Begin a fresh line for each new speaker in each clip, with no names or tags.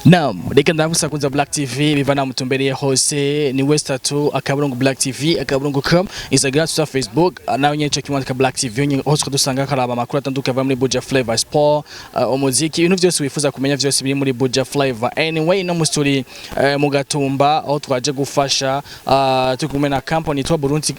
Naam, reka ndavusa kunza Black TV bivana mutumbereye hose ni West3 akaburungu Black TV akaburungu.com Instagram na Facebook nawe nyene check mwandika Black TV nyene hose kudusanga karaba makuru atanduka va muri Buja Flavor Sport umuziki ibintu byose wifuza kumenya byose biri muri Buja Flavor. Anyway no mustori mu Gatumba aho twaje gufasha tukumwe na company twa Burundi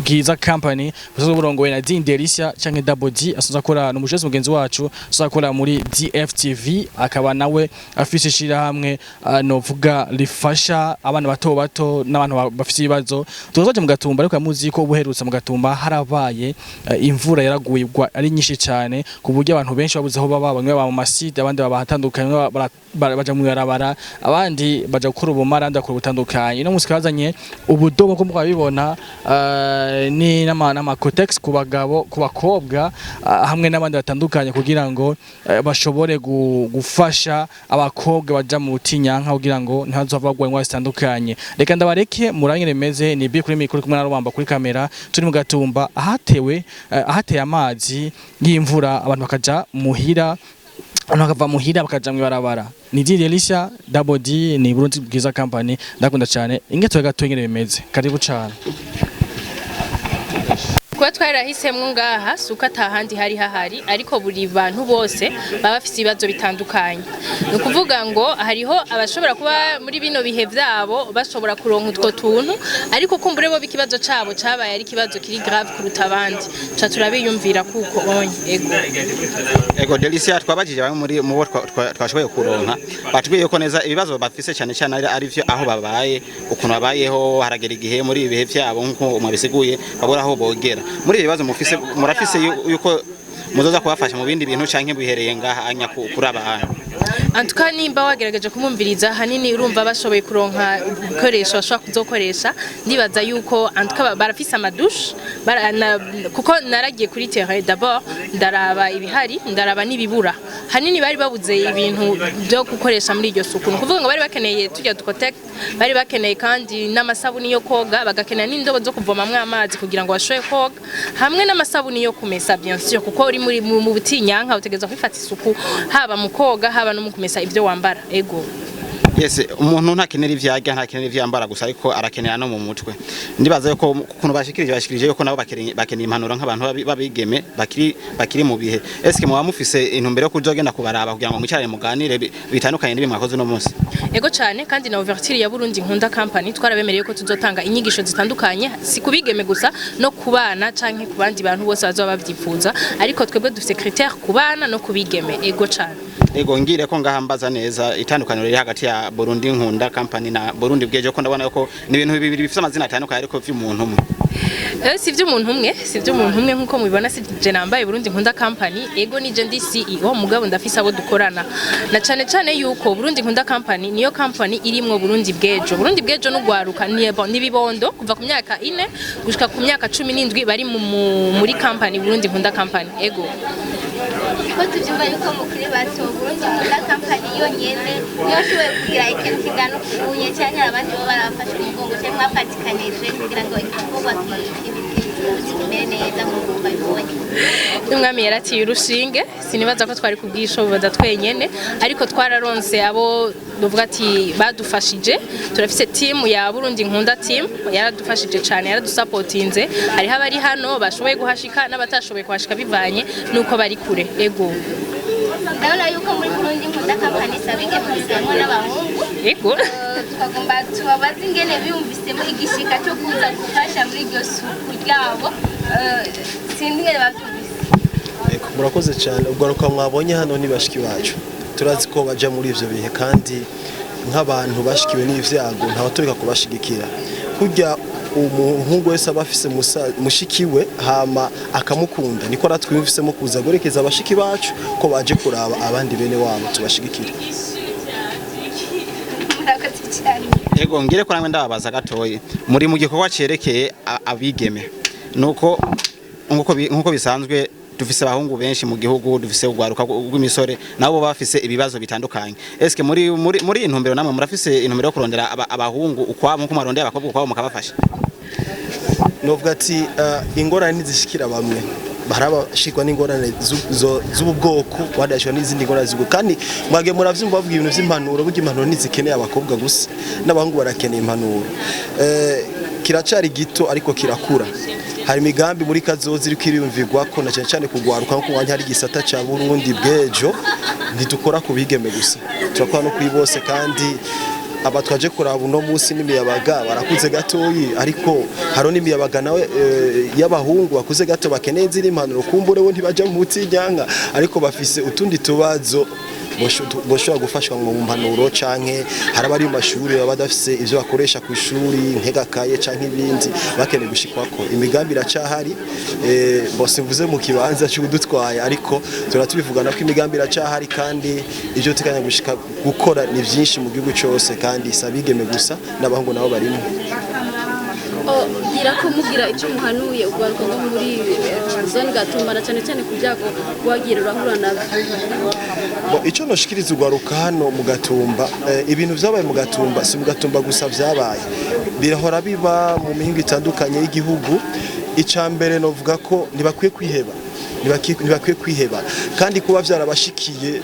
Giza company buzo burongowe na Delicia canke Double D asoza kora no mujezi mugenzi wacu asoza kora muri DFTV akaba nawe afise hamwe novuga rifasha abana bato n'abantu bafite ibibazo tuzaje mu Gatumba ariko yamuzi ko ubuherutse mu Gatumba harabaye imvura yaraguye ari nyinshi cyane ku buryo abantu benshi babuze aho baba bamwe baba mu masite abandi baba hatandukanye baja mu yarabara abandi baja gukora ubumara ndakora butandukanye no musikazanye ubudobo ko mwabibona ni nama cotex ku bagabo ku bakobwa hamwe n'abandi batandukanye kugira ngo bashobore gufasha abakobwa baja mu butinyanka kugira ngo ntazova bagwa zitandukanye. Reka ndabareke murangire meze ni bi kuri mikuru kumwe na Rubamba kuri kamera turi mu Gatumba ahateye amazi y'imvura abantu bakaja muhira bakava muhira bakaja mu barabara. Ni Delicia Double D ni Burundi Giza company ndakunda cyane ingeto gatwengere bimeze karibu cyane.
Kwa twarahisemwe ngaha suka tahandi hari hahari ariko buri bantu bose baba bafite ibibazo bitandukanye. No kuvuga ngo hariho abashobora kuba muri bino bihe byabo bashobora kuronka utwo tuntu ariko kumbure bo bikibazo cabo cabaye ari kibazo kiri grave kuruta abandi. Cha turabiyumvira kuko onye
ego Delicia twabajije bamwe muri twashoboye kuronka batubwiye ko neza ibibazo bafise cyane cyane ari vyo aho babaye ukuntu babayeho haragera igihe muri ibihe byabo nko umabisiguye babura aho bogera muri ibibazo murafise yuko muzoza kubafasha mu bindi bintu canke bihereye ngaha anya kuraba
Antuka nimba wagerageje kumumviriza hanini urumva bashoboye kuronka ibikoresho bashobora kuzokoresha ndibaza yuko antuka barafise amadushe kuko naragiye kuri terrain d'abord ndaraba ibihari ndaraba nibibura hanini bari babuze ibintu byo gukoresha muri iryo suku kuvuga ngo bari bakeneye tujya cotex bari bakeneye kandi n'amasabuni yo koga bagakenera n'indobo zo kuvomamwe amazi kugira ngo bashoye koga hamwe n'amasabuni yo kumesa bien sûr kuko uri muri mu butinyanka utegeza kwifata isuku haba mu koga haba no mu kumesa ibyo wambara ego.
Yes, umuntu ntakenera ivyarya ntakenera ivyambara gusa ariko arakenera no mu mutwe. Ndibaza yuko kuno bashikirije yuko nabo bakeneye impanuro nk'abantu babigeme bakiri mu bihe. Eske muba mufise intumbero yo kuzogenda kubaraba kugira ngo mwicarane muganire bitandukanye n'ibimwe mwakoze no munsi.
Ego cyane kandi na ouverture ya Burundi nkunda company twarabemereye ko tuzotanga inyigisho zitandukanye si kubigeme gusa no kubana canke kubandi bantu bose bazoba bavyifuza ariko twebwe dufite critère kubana no kubigeme ego cyane.
Ego ngire ko ngahambaza neza itandukaniro riri hagati ya Burundi nkunda company na Burundi bwejo ko ndabona yuko ni ibintu bibiri bifite amazina atandukanye ariko vy'umuntu umwe.
Si vy'umuntu umwe nkuko mubibona si je nambaye Burundi nkunda company ego nije ndi CEO mugabo ndafisa abo dukorana na cyane yuko Burundi nkunda company niyo company irimwo Burundi bwejo no gwaruka ni bibondo kuva ku myaka 4 gushika ku myaka 17 bari muri company Burundi nkunda company ego.
Ko tuvyumva yuko mukuri bato Burundi nkunda company yonyene yoshoboye kugira ikintu kingana kuye cyane abandi bo barafasha umugongo cyo mwafatikanije kugira ngo igikorwa kimeneza mu kubibonye.
Umwami yaratiye urushinge sinibaza ko twari kubwishoboza twenyene ariko twararonse abo dovuga ati badufashije turafise team ya Burundi nkunda team yaradufashije cyane yaradusupportinze ari habari hano bashoboye guhashika n'abatashoboye kuhashika bivanye nuko bari kure ego.
Ndabona yuko muri Burundi nkunda company sabige musanwa n'abahungu
ego
twagomba tubabaze ingene biyumvisemo igishika cyo kuza gufasha muri iryo suku ryabo sindingere bavyumvise.
Eko murakoze cyane ubwo mwabonye hano ni bashiki bacu turazi ko baja muri ivyo bihe kandi nk'abantu bashikiwe n'ivyago ntawe tureka kubashigikira kurya umuhungu wese abafise mushikiwe hama akamukunda niko ratwimvisemo kuza gurekeza abashiki bacu ko baje kuraba abandi bene wabo tubashigikira.
Ego ngire ko namwe ndababaza gatoyi muri mu gikorwa cerekeye abigeme nuko nkuko bisanzwe dufise abahungu benshi mu gihugu dufise ugwaruka rw'imisore nabo bafise ibibazo bitandukanye. Eske muri intumbero namwe murafise intumbero yo kurondera abahungu ukwabo nko marondera abakobwa ukwabo mukabafasha.
Novuga ati ingorane zishikira bamwe barabashikwa n'ingorane z'ubwoko badashwa n'izindi ngorane z'ubwoko kandi mwage muravyumva bavuga ibintu vy'impanuro burya impanuro ntizikeneye abakobwa gusa n'abahungu barakeneye impanuro kiracari gito ariko kirakura hari imigambi muri kazozi iri kwiriyumvirwa ko na cyane kugwaruka nko kuwanya hari gisata ca Burundi bwejo ntidukora kubigeme gusa turakora no kuri bose kandi aba twaje kuraba uno munsi n'imiyabaga barakuze gatoyi ariko haro n'imiyabaga nawe y'abahungu bakuze gato bakeneye ziri impanuro kumbure bo ntibaja mu mubutinyanka ariko bafise utundi tubazo boshobora gufashwa mu mpanuro canke haraba ari mu mashuri baba badafise ivyo bakoresha ku ishuri nk'egakaye canke ibindi bakeneye gushikwako imigambi iracahari bose mvuze mu kibanza cy'udutwaye ariko turatubivugana ko imigambi iracahari kandi ivyo tukanya gushika gukora ni vyinshi mu gihugu cyose kandi sabigeme gusa n'abahungu nabo barimo
gira ko mugira icyo muhanuye ugaruka ngo muri zone gatumbana cyane kubyago wagira urahura navyo
icyo noshikiriza ugaruka hano mu gatumba ibintu vyabaye mu gatumba si mu gatumba gusa vyabaye birahora biba mu mihingo itandukanye y'igihugu icambere novuga ko ntibakwiye kwiheba kandi kuba vyarabashikiye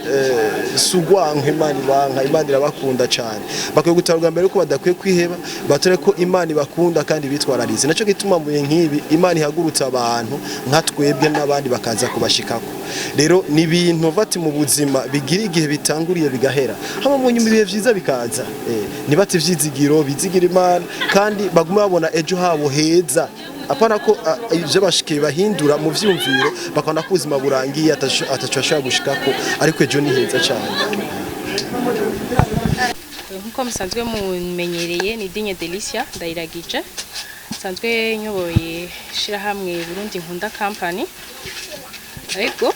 sugwanka Imana irabakunda cyane bakwiye gutarwa mbere ko badakwiye kwiheba batore ko Imana ibakunda kandi bitwararize naco gituma mu nkibi Imana ihagurutsa abantu nka twebwe n'abandi bakaza kubashikako rero ni ibintu vati mu buzima bigira igihe bitanguriye bigahera hama mu nyuma ibihe vyiza bikaza nibati vyizigiro bizigira Imana kandi baguma babona ejo habo heza apana ko ivyo bashikiye bahindura mu vyumviro bakanda kuzima burangiye atacashaka gushikako ariko ejo ni heza cyane
nkuko musanzwe mumenyereye ni Dinye Delicia ndayiragije sanzwe nyoboye shira hamwe Burundi nkunda company ariko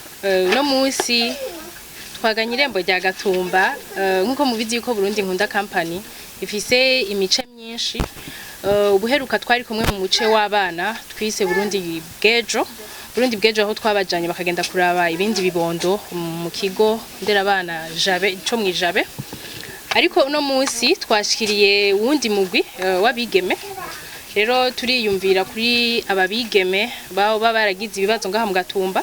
no munsi twaganye irembo rya Gatumba nkuko mubizi yuko Burundi nkunda company ifise imice myinshi ubuheruka twari kumwe mu muce w'abana twise Burundi bwejo aho twabajanye bakagenda kuraba ibindi bibondo mu kigo ndera abana jabe cyo mwijabe ariko uno munsi twashikiriye wundi mugwi wabigeme rero turiyumvira kuri ababigeme baho baragize ibibazo ngaha mu Gatumba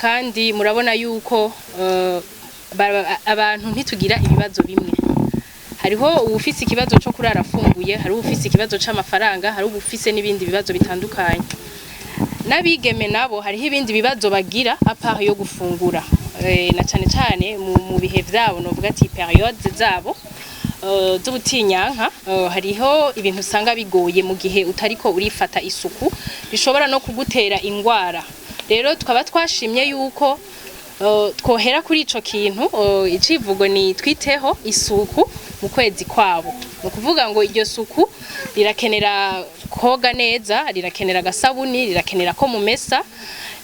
kandi murabona yuko abantu ntitugira ibibazo bimwe hariho ubufise ikibazo cyo kurara afunguye hari ubufise ikibazo c'amafaranga hari ubufise n'ibindi bibazo bitandukanye nabigeme nabo hariho ibindi bibazo bagira apart yo gufungura na cyane mu bihe vyabo novuga ati periode zabo z'ubutinyanka hariho ibintu usanga bigoye mu gihe utariko urifata isuku bishobora no kugutera ingwara rero tukaba twashimye yuko twohera kuri ico kintu icivugo ni twiteho isuku mu kwezi kwabo no kuvuga ngo iryo suku rirakenera koga neza rirakenera gasabuni rirakenera ko mumesa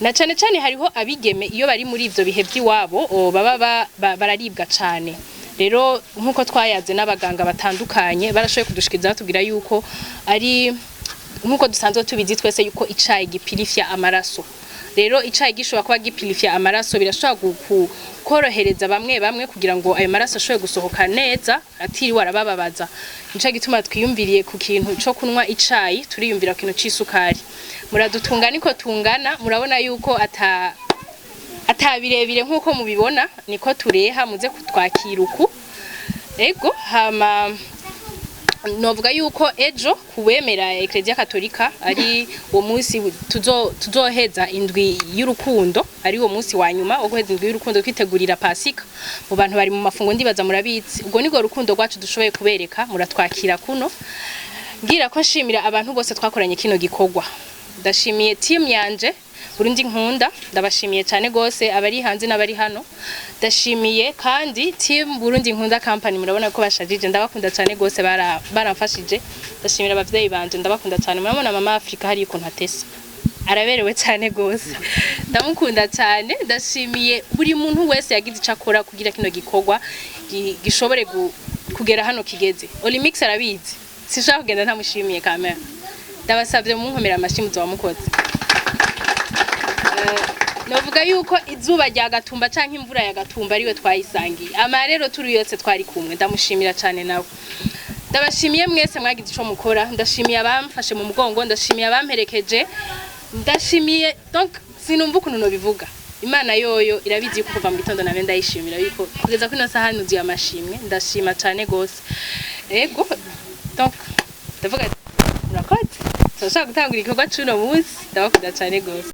na cyane hariho abigeme iyo bari muri ivyo bihe by'iwabo baba bararibwa cyane rero nkuko twayaze n'abaganga batandukanye barashoye kudushikiza batubwira yuko ari nkuko dusanzwe tubizi twese yuko icayi gipirifya amaraso rero icayi gishobora kuba gipirifya amaraso birashobora korohereza bamwe kugira ngo ayo maraso ashobore gusohoka neza atiriwe arabababaza nico gituma twiyumviriye ku kintu cyo kunwa icayi turiyumvira ku kintu c'isukari muradutunga niko tungana murabona yuko atabirebire nkuko mubibona niko tureha muze kutwakira uku ego hama novuga yuko ejo kuwemera Ecclesia Katolika ari uwo munsi tuzoheza indwi y'urukundo ari uwo munsi wa nyuma wo guheza indwi y'urukundo kwitegurira Pasika mu bantu bari mu mafungo ndibaza murabizi ubwo nigo rukundo rwacu dushoboye kubereka muratwakira kuno ngira ko nshimira abantu bose twakoranye kino gikorwa ndashimiye team yanje Burundi nkunda ndabashimiye cyane gose abari hanze n'abari hano ndashimiye kandi team Burundi nkunda company murabona ko bashajije ndabakunda cyane gose baramfashije ndashimira abavyeyi banje ndabakunda cyane murabona mama Afrika hari ukuntu atese araberewe cyane gose ndamukunda cyane ndashimiye buri muntu wese yagize icakora kugira kino gikorwa gishobore kugera hano kigeze Olympics arabizi sishaka kugenda ntamushimiye kamera ndabasavye mu nkomera amashimuzo wamukoze novuga yuko izuba rya Gatumba canke imvura ya Gatumba ariwe twayisangiye amarero turi yose twari kumwe ndamushimira cyane nawe ndabashimiye mwese mwagize ico mukora ndashimiye abamfashe mu mugongo ndashimiye abamperekeje ndashimiye donc sinumva ukuntu no bivuga Imana yoyo irabizi yuko kuva mu gitondo nabe ndayishimira yuko kugeza kuri no saha nuzuye amashimwe ndashima cyane gose ego donc ndavuga murakoze turashaka gutangura igikorwa cy'uno munsi ndabakunda cyane gose